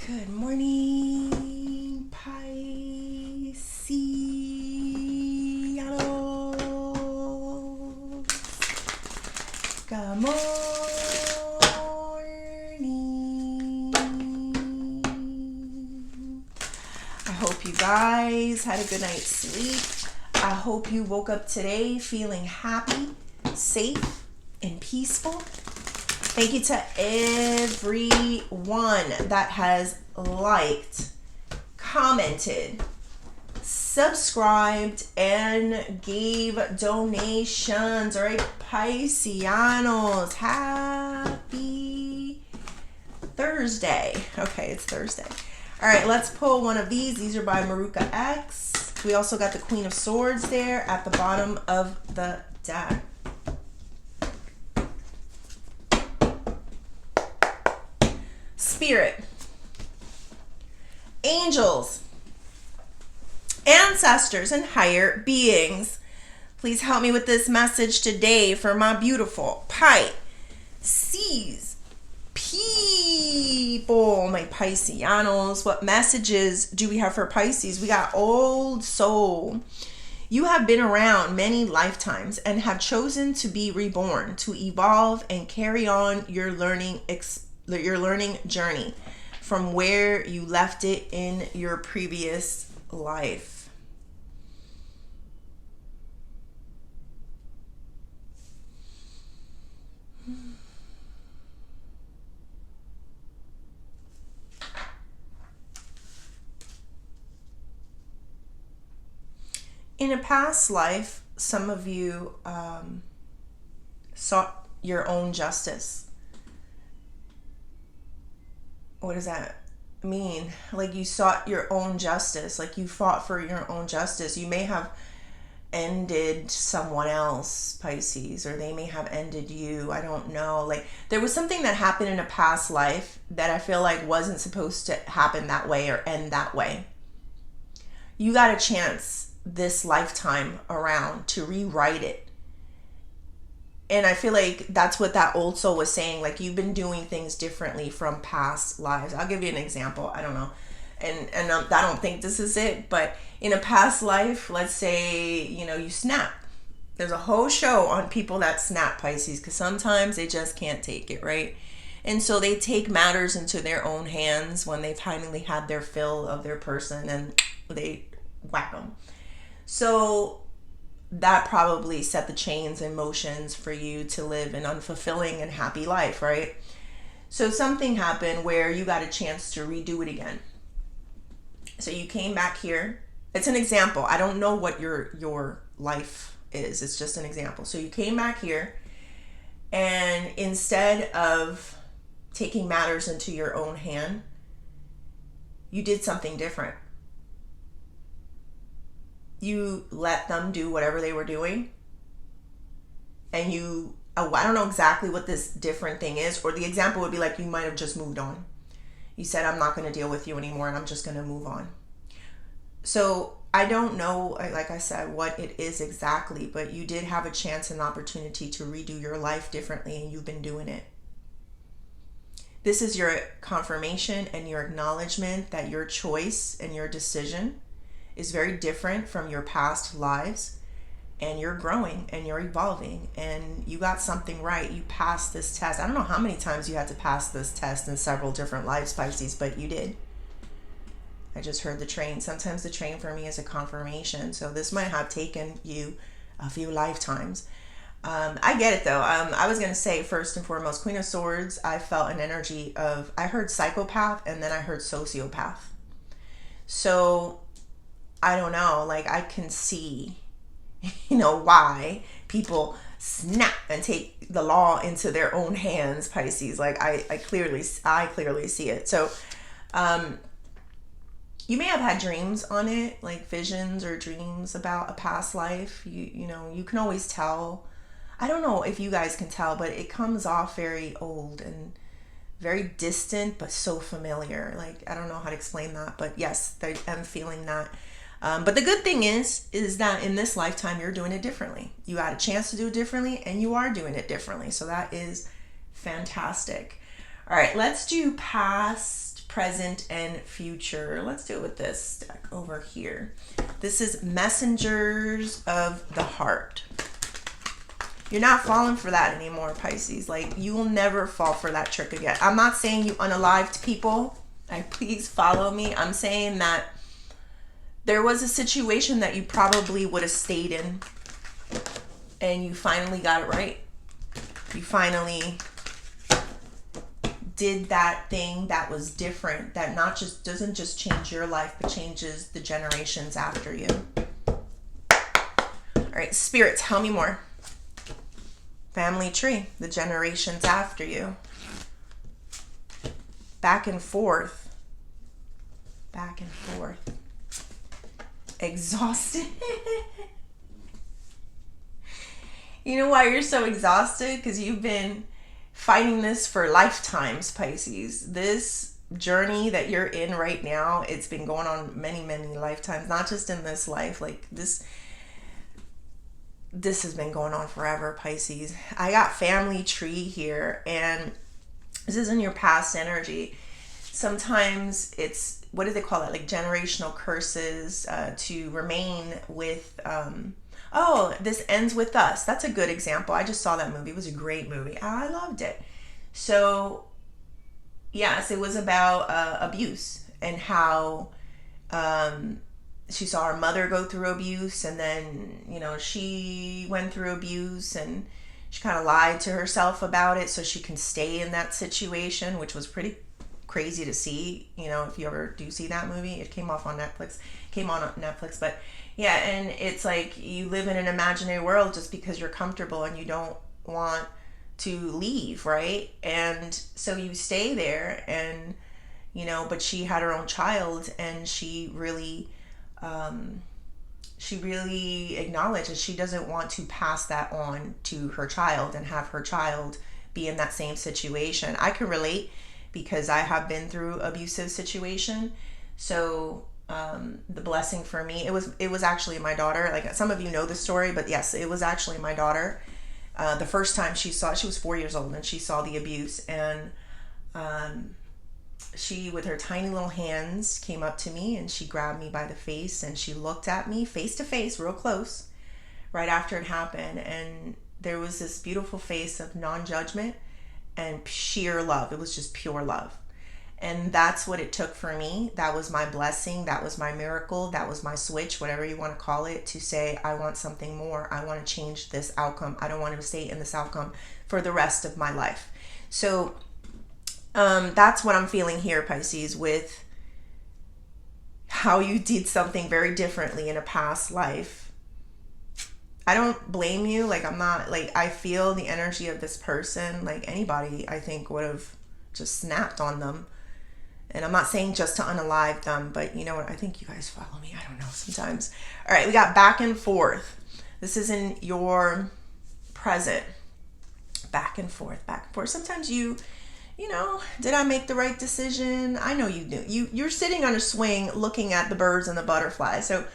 Good morning, Pisces. Good morning. I hope you guys had a good night's sleep. I hope you woke up today feeling happy, safe, and peaceful. Thank you to everyone that has liked, commented, subscribed, and gave donations. All right, Pisceanos, happy Thursday. Okay, it's Thursday. All right, let's pull one of these. These are by Maruka X. We also got the Queen of Swords there at the bottom of the deck. Spirit, angels, ancestors, and higher beings, please help me with this message today for my beautiful Pisces people, my Pisceanos. What messages do we have for Pisces? We got old soul. You have been around many lifetimes and have chosen to be reborn, to evolve and carry on your learning journey from where you left it in your previous life. In a past life, some of you sought your own justice. What does that mean? Like you sought your own justice, like you fought for your own justice. You may have ended someone else, Pisces, or they may have ended you. I don't know. Like there was something that happened in a past life that I feel like wasn't supposed to happen that way or end that way. You got a chance this lifetime around to rewrite it. And I feel like that's what that old soul was saying. Like you've been doing things differently from past lives. I'll give you an example. I don't know. And I don't think this is it. But in a past life, let's say, you snap. There's a whole show on people that snap, Pisces. Because sometimes they just can't take it, right? And so they take matters into their own hands when they've finally had their fill of their person. And they whack them. So that probably set the chains in motions for you to live an unfulfilling and happy life, right? So something happened where you got a chance to redo it again. So you came back here. It's an example. I don't know what your life is. It's just an example. So you came back here, and instead of taking matters into your own hand, you did something different. You let them do whatever they were doing, and I don't know exactly what this different thing is, or the example would be like you might have just moved on. You said, I'm not going to deal with you anymore and I'm just going to move on. So I don't know, like I said, what it is exactly, but you did have a chance and opportunity to redo your life differently, and you've been doing it. This is your confirmation and your acknowledgement that your choice and your decision is very different from your past lives, and you're growing and you're evolving and you got something right. You passed this test. I don't know how many times you had to pass this test in several different lives, Pisces, but you did. I just heard the train. Sometimes the train for me is a confirmation. So this might have taken you a few lifetimes. I get it though. I was going to say first and foremost, Queen of Swords, I felt an energy of, I heard psychopath and then I heard sociopath. So I don't know, like I can see, why people snap and take the law into their own hands, Pisces. Like I clearly see it. So, you may have had dreams on it, like visions or dreams about a past life. You can always tell. I don't know if you guys can tell, but it comes off very old and very distant, but so familiar. Like, I don't know how to explain that, but yes, I'm feeling that. But the good thing is that in this lifetime, you're doing it differently. You had a chance to do it differently, and you are doing it differently. So that is fantastic. All right, let's do past present, and future. Let's do it with this deck over here. This is Messengers of the Heart. You're not falling for that anymore, Pisces. Like, you will never fall for that trick again. I'm not saying you unalived people. Please follow me. I'm saying that there was a situation that you probably would have stayed in, and you finally got it right. You finally did that thing that was different, that doesn't just change your life, but changes the generations after you. All right, Spirit, tell me more. Family tree, the generations after you. Back and forth. Back and forth. Exhausted. You know why you're so exhausted? Because you've been fighting this for lifetimes, Pisces. This journey that you're in right now, it's been going on many, many lifetimes, not just in this life. Like, this has been going on forever, Pisces. I got family tree here, and this is in your past energy. Sometimes it's, what do they call it? Like generational curses to remain with, This Ends With Us. That's a good example. I just saw that movie. It was a great movie. I loved it. So, yes, it was about abuse and how she saw her mother go through abuse, and then, she went through abuse, and she kind of lied to herself about it so she can stay in that situation, which was pretty crazy to see. If you ever do see that movie, it came on Netflix, but yeah, and it's like you live in an imaginary world just because you're comfortable and you don't want to leave, right? And so you stay there, and but she had her own child, and she really acknowledged that she doesn't want to pass that on to her child and have her child be in that same situation. I can relate because I have been through abusive situation. So the blessing for me, it was actually my daughter. Like, some of you know the story, but yes, it was actually my daughter. The first time she was 4 years old, and she saw the abuse, and she, with her tiny little hands, came up to me, and she grabbed me by the face, and she looked at me face to face, real close, right after it happened. And there was this beautiful face of non-judgment and sheer love. It was just pure love. And that's what it took for me. That was my blessing. That was my miracle. That was my switch, whatever you want to call it, to say, I want something more. I want to change this outcome. I don't want to stay in this outcome for the rest of my life. So that's what I'm feeling here, Pisces, with how you did something very differently in a past life. I don't blame you. Like, I'm not, like, I feel the energy of this person. Like, anybody, I think, would have just snapped on them. And I'm not saying just to unalive them, but you know what? I think you guys follow me. I don't know, sometimes. All right, we got back and forth. This is in your present. Back and forth, back and forth. Sometimes did I make the right decision? I know you do. You're sitting on a swing looking at the birds and the butterflies. So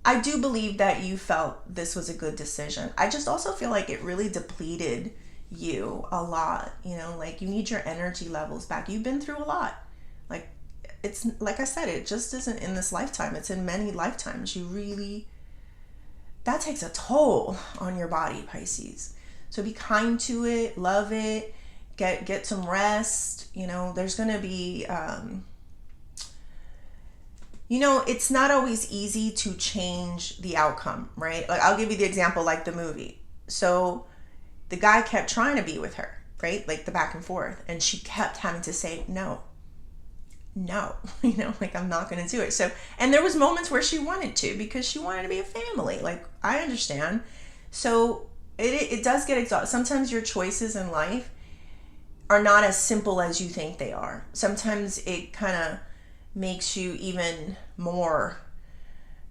I do believe that you felt this was a good decision. I just also feel like it really depleted you a lot. Like, you need your energy levels back. You've been through a lot. Like, it's like I said, it just isn't in this lifetime. It's in many lifetimes. That takes a toll on your body, Pisces. So be kind to it, love it, get some rest. There's going to be, it's not always easy to change the outcome, right? Like, I'll give you the example, like the movie. So the guy kept trying to be with her, right? Like, the back and forth. And she kept having to say, no, like, I'm not going to do it. So, and there was moments where she wanted to, because she wanted to be a family. Like, I understand. So it does get exhausting. Sometimes your choices in life are not as simple as you think they are. Sometimes it kind of makes you even more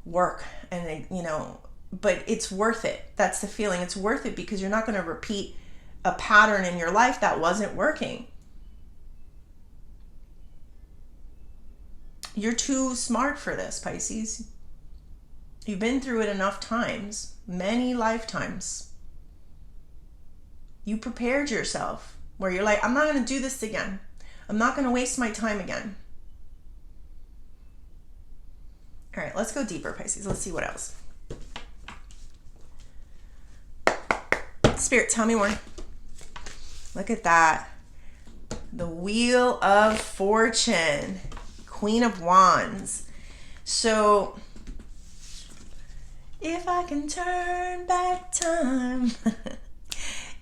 work, and but it's worth it. That's the feeling. It's worth it because you're not going to repeat a pattern in your life that wasn't working. You're too smart for this, Pisces. You've been through it enough times, many lifetimes. You prepared yourself where you're like, I'm not going to do this again. I'm not going to waste my time again. All right, let's go deeper, Pisces. Let's see what else. Spirit, tell me more. Look at that. The Wheel of Fortune. Queen of Wands. So, if I can turn back time,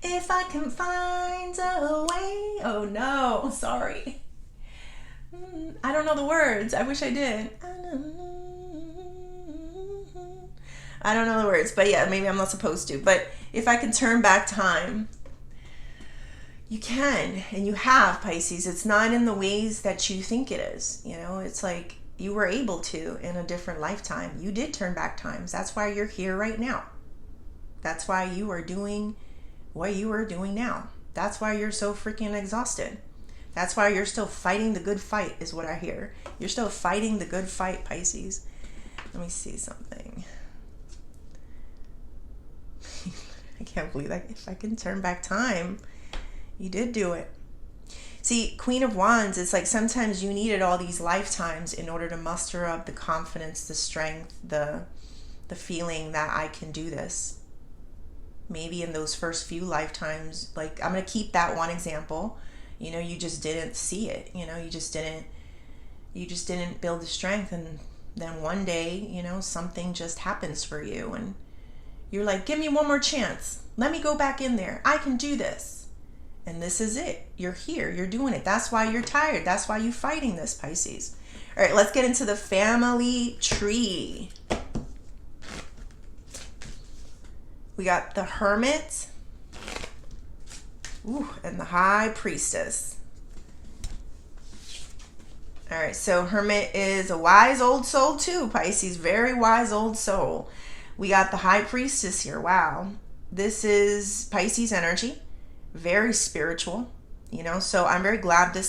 if I can find a way. Oh no, sorry. I don't know the words. I wish I did. I don't know the words, but yeah, maybe I'm not supposed to. But if I can turn back time, you can, and you have, Pisces. It's not in the ways that you think it is. You know, it's like you were able to in a different lifetime. You did turn back times. That's why you're here right now. That's why you are doing what you are doing now. That's why you're so freaking exhausted. That's why you're still fighting the good fight, is what I hear. You're still fighting the good fight, Pisces. Let me see something. I can't believe that. If I can turn back time, you did do it. See, Queen of Wands, it's like sometimes you needed all these lifetimes in order to muster up the confidence, the strength, the feeling that I can do this. Maybe in those first few lifetimes, like I'm going to keep that one example. You know, you just didn't see it. You know, you just didn't build the strength, and then one day, you know, something just happens for you and you're like, give me one more chance. Let me go back in there. I can do this. And this is it. You're here. You're doing it. That's why you're tired. That's why you're fighting this, Pisces. All right, let's get into the family tree. We got the Hermit. Ooh, and the High Priestess. All right, so Hermit is a wise old soul too, Pisces. Very wise old soul. We got the High Priestess here. Wow. This is Pisces energy. Very spiritual, you know. So I'm very glad these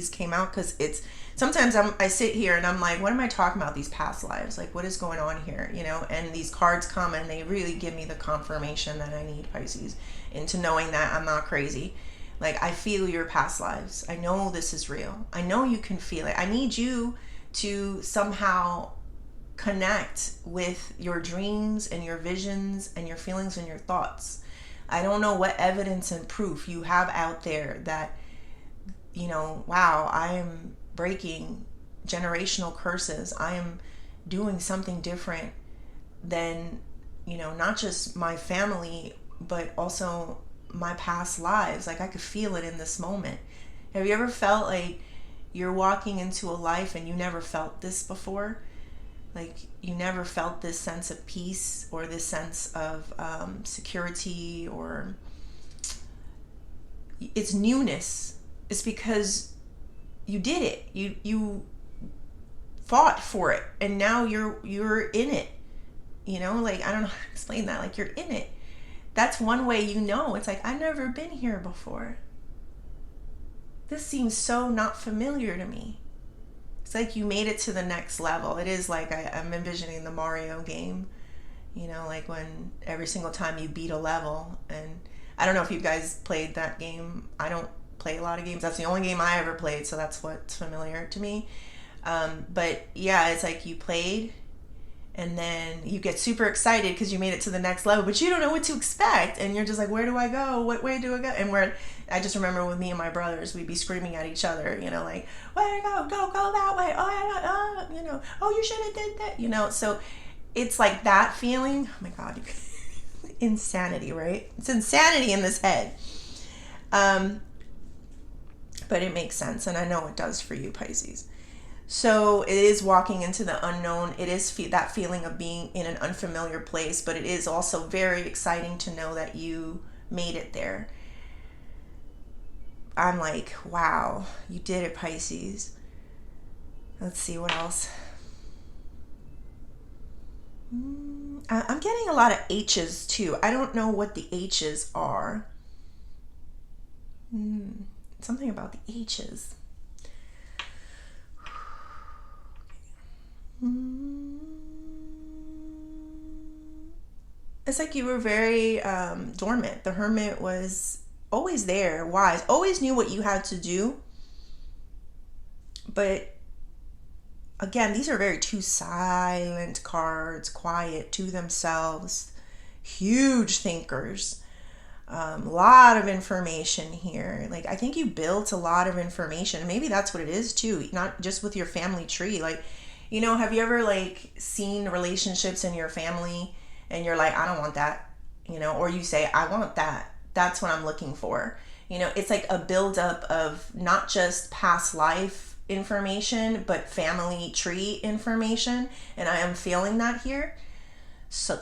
came out, because it's sometimes I sit here and I'm like, what am I talking about, these past lives? Like, what is going on here, you know? And these cards come and they really give me the confirmation that I need, Pisces, into knowing that I'm not crazy. Like, I feel your past lives. I know this is real. I know you can feel it. I need you to somehow connect with your dreams and your visions and your feelings and your thoughts. I don't know what evidence and proof you have out there that, you know, wow, I am breaking generational curses. I am doing something different than, you know, not just my family, but also my past lives. Like, I could feel it in this moment. Have you ever felt like you're walking into a life and you never felt this before? Like, you never felt this sense of peace or this sense of security, or it's newness. It's because you did it. You fought for it, and now you're in it. You know, like, I don't know how to explain that. Like, you're in it. That's one way you know. It's like, I've never been here before. This seems so not familiar to me. It's like you made it to the next level. It is like I'm envisioning the Mario game, you know, like when every single time you beat a level. And I don't know if you guys played that game. I don't play a lot of games. That's the only game I ever played, so that's what's familiar to me. But yeah, it's like you played, and then you get super excited because you made it to the next level, but you don't know what to expect, and you're just like, where do I go? What way do I go? And I just remember with me and my brothers, we'd be screaming at each other, you know, like, where to go that way, you know, oh, you should have did that, you know. So it's like that feeling. Oh my God, insanity, right? It's insanity in this head. But it makes sense, and I know it does for you, Pisces. So it is walking into the unknown. It is that feeling of being in an unfamiliar place, but it is also very exciting to know that you made it there. I'm like, wow, you did it, Pisces. Let's see what else. I'm getting a lot of H's too. I don't know what the H's are. Something about the H's. It's like you were very dormant. The Hermit was always there, wise, always knew what you had to do, But again, these are very two silent cards, quiet to themselves, huge thinkers. A lot of information here. Like, I think you built a lot of information. Maybe that's what it is too, not just with your family tree. Like, have you ever like seen relationships in your family and you're like, I don't want that, or you say, I want that. That's what I'm looking for. It's like a buildup of not just past life information, but family tree information. And I am feeling that here. So,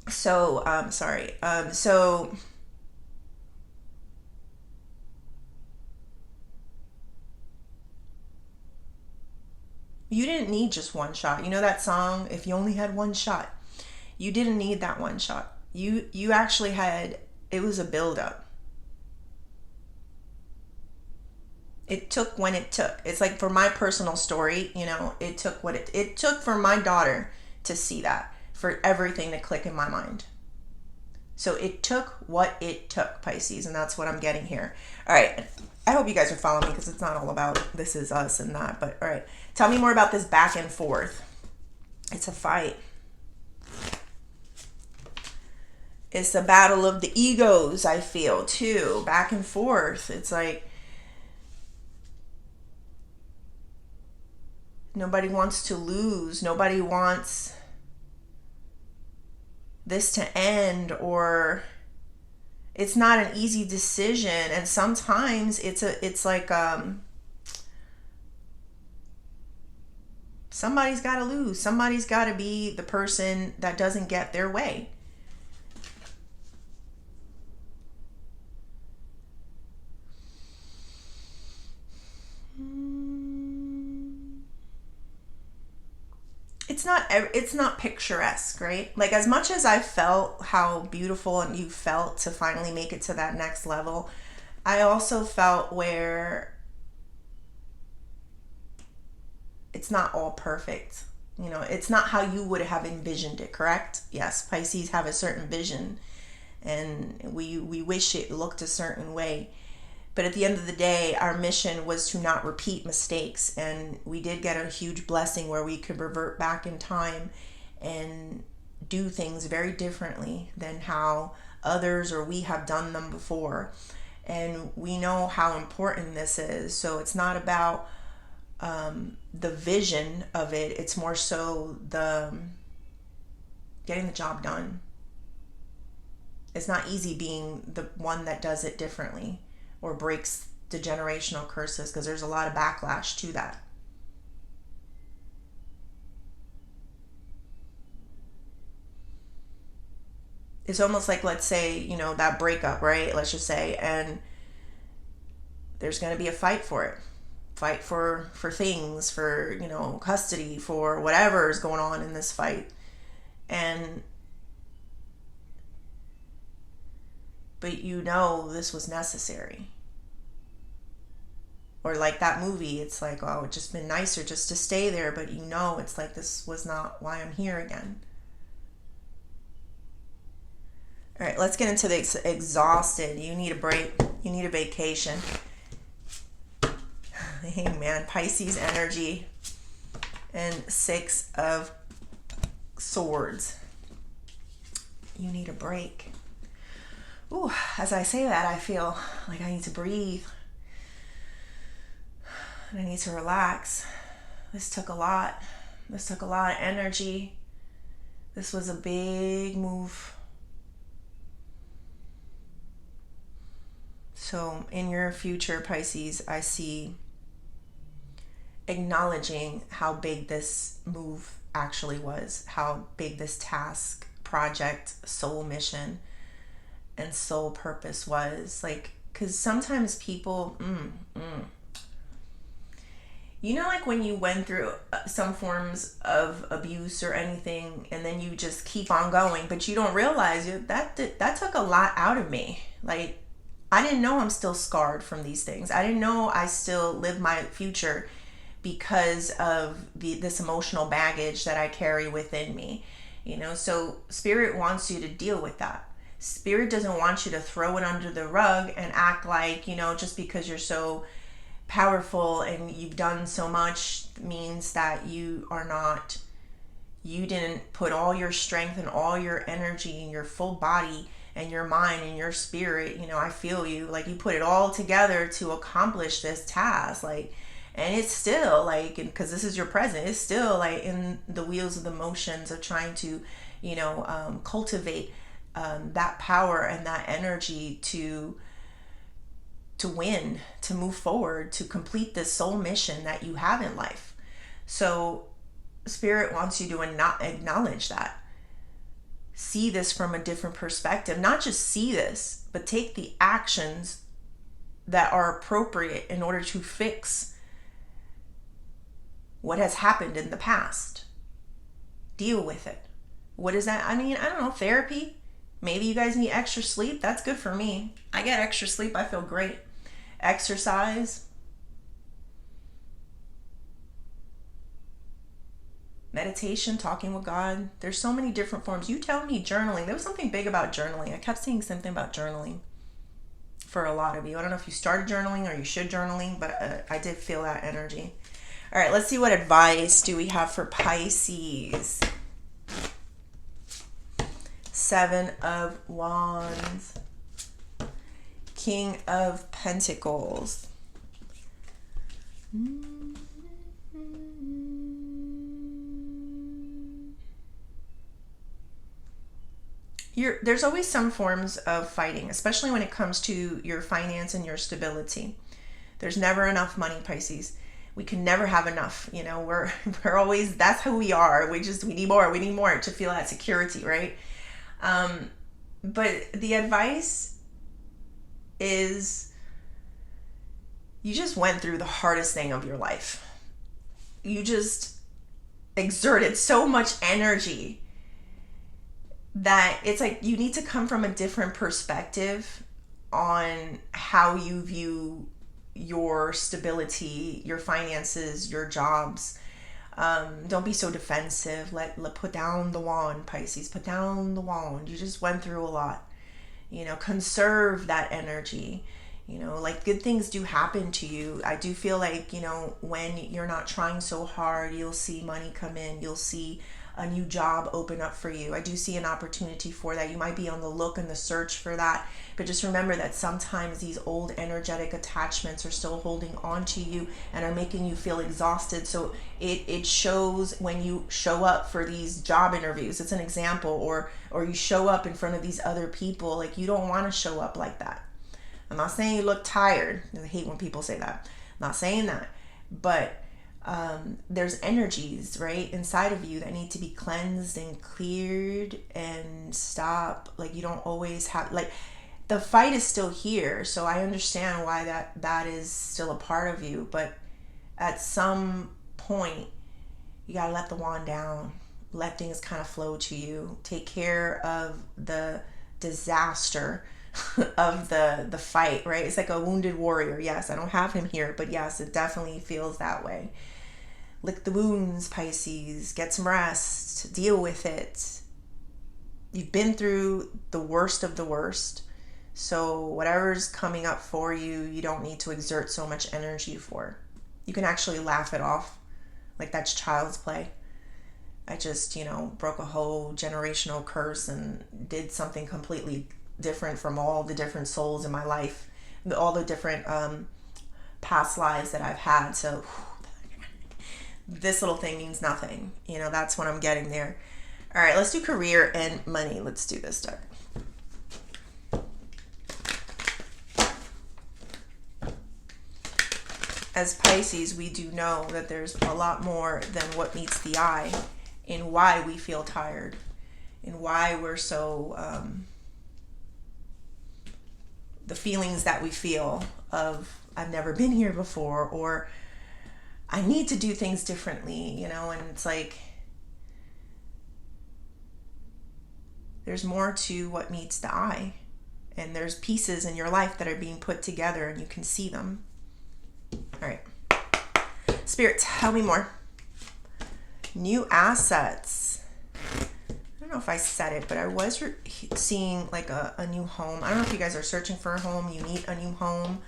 sorry. So, you didn't need just one shot. You know that song, If You Only Had One Shot? You didn't need that one shot. You actually had, it was a buildup. It took when it took. It's like for my personal story, it took what it took for my daughter to see that, for everything to click in my mind. So it took what it took, Pisces, and that's what I'm getting here. All right. I hope you guys are following me, because it's not all about this is us and that. But all right. Tell me more about this back and forth. It's a fight. It's a battle of the egos, I feel, too. Back and forth. It's like nobody wants to lose. Nobody wants this to end, or it's not an easy decision. And sometimes it's like somebody's got to lose. Somebody's got to be the person that doesn't get their way. It's not picturesque, right? Like, as much as I felt how beautiful and you felt to finally make it to that next level, I also felt where it's not all perfect. It's not how you would have envisioned it, correct? Yes, Pisces have a certain vision, and we wish it looked a certain way. But at the end of the day, our mission was to not repeat mistakes. And we did get a huge blessing where we could revert back in time and do things very differently than how others or we have done them before. And we know how important this is. So it's not about the vision of it. It's more so the getting the job done. It's not easy being the one that does it differently or breaks the generational curses, because there's a lot of backlash to that. It's almost like, let's say, that breakup, right? Let's just say, and there's going to be a fight for it. Fight for things, for, custody, for whatever is going on in this fight. But this was necessary. Or like that movie, it's like, oh, it'd just been nicer just to stay there, but it's like, this was not why I'm here again. All right, let's get into the exhausted. You need a break. You need a vacation. Hey, man, Pisces energy and 6 of Swords. You need a break. Ooh, as I say that, I feel like I need to breathe. And I need to relax. This took a lot. This took a lot of energy. This was a big move. So in your future, Pisces, I see acknowledging how big this move actually was, how big this task, project, soul mission, and soul purpose was. Like, because sometimes people, like when you went through some forms of abuse or anything, and then you just keep on going, but you don't realize that took a lot out of me. Like, I didn't know I'm still scarred from these things. I didn't know I still live my future because of this emotional baggage that I carry within me. So Spirit wants you to deal with that. Spirit doesn't want you to throw it under the rug and act like, just because you're so powerful and you've done so much means that you didn't put all your strength and all your energy and your full body and your mind and your spirit, I feel you, like you put it all together to accomplish this task, like, and it's still like, because this is your present, it's still like in the wheels of the motions of trying to, cultivate that power and that energy to win, to move forward, to complete this soul mission that you have in life. So Spirit wants you to not acknowledge that. See this from a different perspective. Not just see this, but take the actions that are appropriate in order to fix what has happened in the past. Deal with it. What is that? I mean, I don't know, therapy. Maybe you guys need extra sleep. That's good for me. I get extra sleep. I feel great. Exercise. Meditation, talking with God. There's so many different forms. You tell me. Journaling. There was something big about journaling. I kept seeing something about journaling for a lot of you. I don't know if you started journaling or you should journaling, but I did feel that energy. All right, let's see what advice do we have for Pisces. 7 of Wands. King of Pentacles. There's always some forms of fighting, especially when it comes to your finance and your stability. There's never enough money, Pisces. We can never have enough. We're always, that's who we are. We need more to feel that security, right? But the advice is, you just went through the hardest thing of your life. You just exerted so much energy that it's like you need to come from a different perspective on how you view your stability, your finances, your jobs. Don't be so defensive. Let put down the wand, Pisces. Put down the wand. You just went through a lot. Conserve that energy. Like good things do happen to you. I do feel like, when you're not trying so hard, you'll see money come in. You'll see a new job open up for you. I do see an opportunity for that. You might be on the look and the search for that. But just remember that sometimes these old energetic attachments are still holding on to you and are making you feel exhausted. So it shows when you show up for these job interviews. It's an example. Or you show up in front of these other people. Like, you don't want to show up like that. I'm not saying you look tired. I hate when people say that. I'm not saying that. But there's energies right inside of you that need to be cleansed and cleared and stop. Like, you don't always have, like, the fight is still here, so I understand why that is still a part of you, but at some point you gotta let the wand down, let things kind of flow to you, take care of the disaster of the fight, right? It's like a wounded warrior. Yes, I don't have him here, but yes, it definitely feels that way. Lick the wounds, Pisces. Get some rest. Deal with it. You've been through the worst of the worst. So whatever's coming up for you, you don't need to exert so much energy for. You can actually laugh it off. Like, that's child's play. I just, broke a whole generational curse and did something completely different from all the different souls in my life. All the different past lives that I've had. So this little thing means nothing. That's what I'm getting there. All right, let's do career and money. Let's do this, Doug. As Pisces, we do know that there's a lot more than what meets the eye in why we feel tired, in why we're so, the feelings that we feel of, I've never been here before, or I need to do things differently, and it's like, there's more to what meets the eye, and there's pieces in your life that are being put together and you can see them. All right. Spirit, tell me more. New assets. I don't know if I said it, but I was seeing like a new home. I don't know if you guys are searching for a home. You need a new home.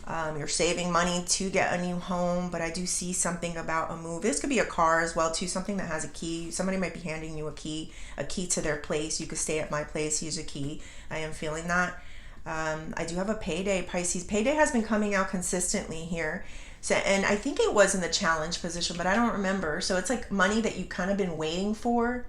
You're saving money to get a new home, but I do see something about a move. This could be a car as well too, something that has a key. Somebody might be handing you a key to their place. You could stay at my place, use a key. I am feeling that. I do have a payday, Pisces. Payday has been coming out consistently here. So, and I think it was in the challenge position, but I don't remember. So it's like money that you kind of been waiting for,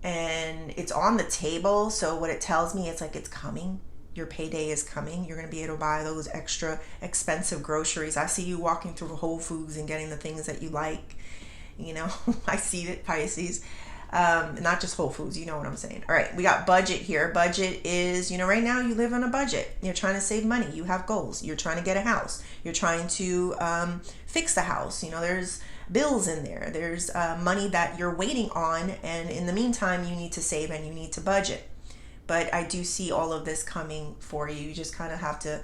and it's on the table. So what it tells me, it's like it's coming. Your payday is coming. You're going to be able to buy those extra expensive groceries. I see you walking through Whole Foods and getting the things that you like. You know, I see it, Pisces. Not just Whole Foods, you know what I'm saying. All right, we got budget here. Budget is, you know, right now you live on a budget. You're trying to save money. You have goals. You're trying to get a house. You're trying to fix the house. You know, there's bills in there. There's money that you're waiting on. And in the meantime, you need to save and you need to budget. But I do see all of this coming for you. You just kind of have to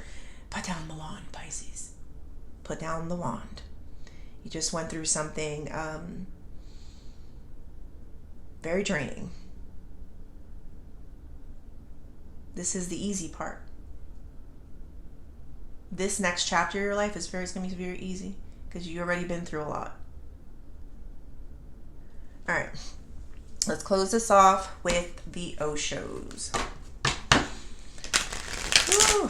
put down the wand, Pisces. Put down the wand. You just went through something very draining. This is the easy part. This next chapter of your life is going to be very easy because you've already been through a lot. All right. Let's close this off with the Oshos. Woo.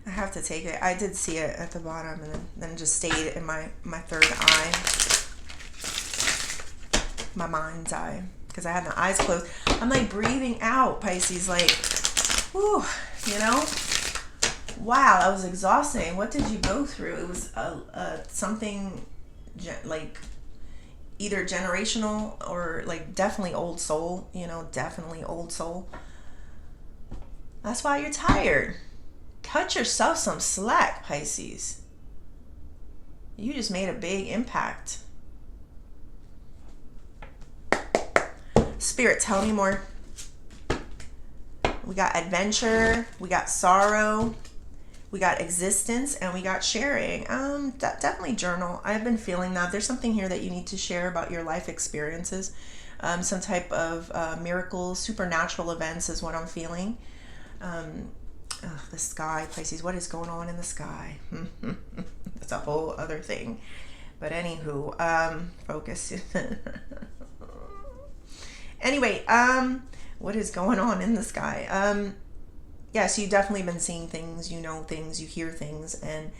I have to take it. I did see it at the bottom and then just stayed in my third eye. My mind's eye. Because I had my eyes closed. I'm like breathing out, Pisces. Like, whew, you know? Wow, that was exhausting. What did you go through? It was something like either generational or like definitely old soul, you know, definitely old soul. That's why you're tired. Cut yourself some slack, Pisces. You just made a big impact. Spirit, tell me more. We got adventure, we got sorrow, we got existence, and we got sharing. Definitely journal. I've been feeling that. There's something here that you need to share about your life experiences. Some type of miracles, supernatural events is what I'm feeling. The sky, Pisces. What is going on in the sky? That's a whole other thing. But anywho, focus. Anyway, what is going on in the sky? Yes, you've definitely been seeing things, you know things, you hear things, and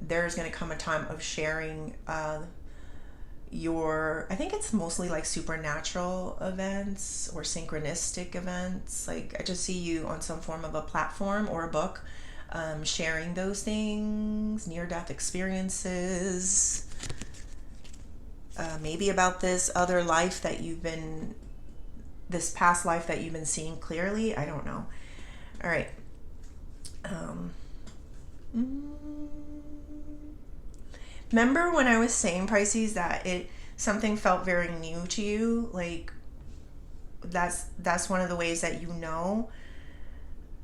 there's going to come a time of sharing I think it's mostly like supernatural events or synchronistic events. Like I just see you on some form of a platform or a book sharing those things, near-death experiences, maybe about this other life that this past life that you've been seeing clearly. I don't know. All right. Remember when I was saying, Pisces, that something felt very new to you? Like that's one of the ways that you know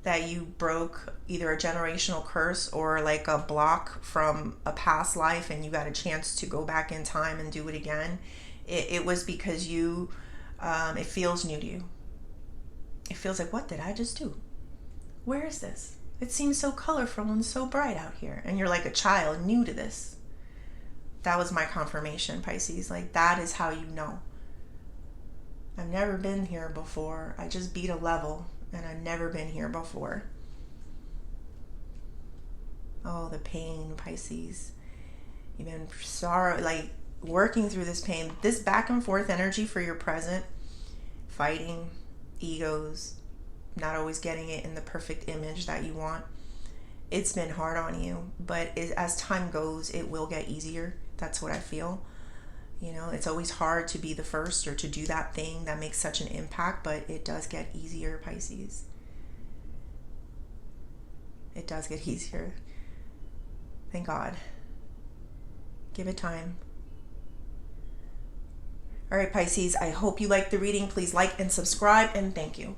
that you broke either a generational curse or like a block from a past life, and you got a chance to go back in time and do it again. It was because it feels new to you. It feels like, what did I just do? Where is this? It seems so colorful and so bright out here. And you're like a child new to this. That was my confirmation, Pisces. Like, that is how you know. I've never been here before. I just beat a level and I've never been here before. Oh, the pain, Pisces. You've been sorrow, like working through this pain, this back and forth energy for your present, fighting egos, not always getting it in the perfect image that you want. It's been hard on you, but as time goes, it will get easier. That's what I feel. You know, it's always hard to be the first or to do that thing that makes such an impact, but it does get easier, Pisces. It does get easier. Thank God. Give it time. All right, Pisces, I hope you liked the reading. Please like and subscribe, and thank you.